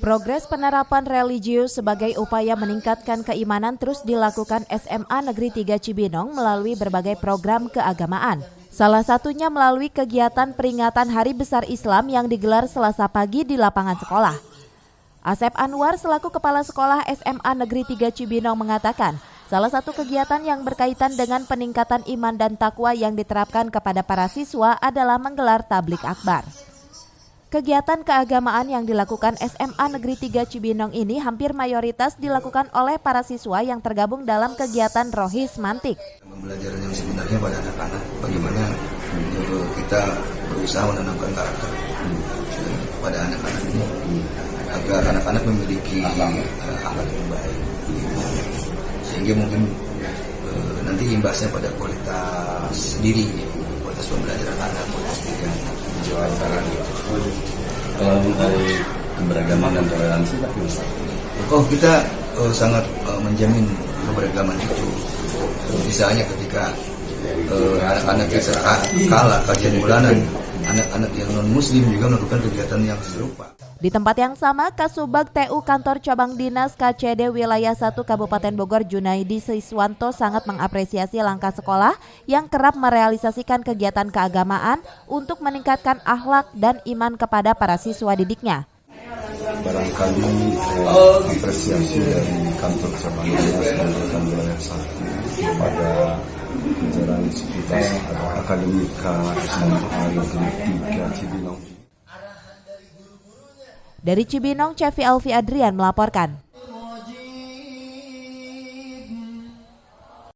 Progres penerapan religius sebagai upaya meningkatkan keimanan terus dilakukan SMA Negeri 3 Cibinong melalui berbagai program keagamaan. Salah satunya melalui kegiatan peringatan Hari Besar Islam yang digelar Selasa pagi di lapangan sekolah. Asep Anwar selaku Kepala Sekolah SMA Negeri 3 Cibinong mengatakan, salah satu kegiatan yang berkaitan dengan peningkatan iman dan takwa yang diterapkan kepada para siswa adalah menggelar tablik akbar. Kegiatan keagamaan yang dilakukan SMA Negeri 3 Cibinong ini hampir mayoritas dilakukan oleh para siswa yang tergabung dalam kegiatan Rohis Mantik. Pembelajaran yang sebenarnya pada anak-anak, bagaimana kita berusaha menanamkan karakter pada anak-anak ini agar anak-anak memiliki akhlak yang baik, sehingga mungkin nanti imbasnya pada kualitas diri, kualitas pembelajaran anak, kualitas pendidikan antara kalau dari keberagaman dan toleransi, kita sangat menjamin keberagaman itu. Misalnya ketika anak-anak kita kalah kajian bulanan, anak-anak yang non-muslim juga melakukan kegiatan yang serupa. Di tempat yang sama, Kasubag TU Kantor Cabang Dinas KCD Wilayah 1 Kabupaten Bogor Junaidi Siswanto sangat mengapresiasi langkah sekolah yang kerap merealisasikan kegiatan keagamaan untuk meningkatkan akhlak dan iman kepada para siswa didiknya. Barangkali apresiasi dari Kantor Cabang Dinas dan Wilayah 1 pada jajaran sekitar akademika SMA Negeri 3 Cibinong. Dari Cibinong, Cevi Alfi Adrian melaporkan.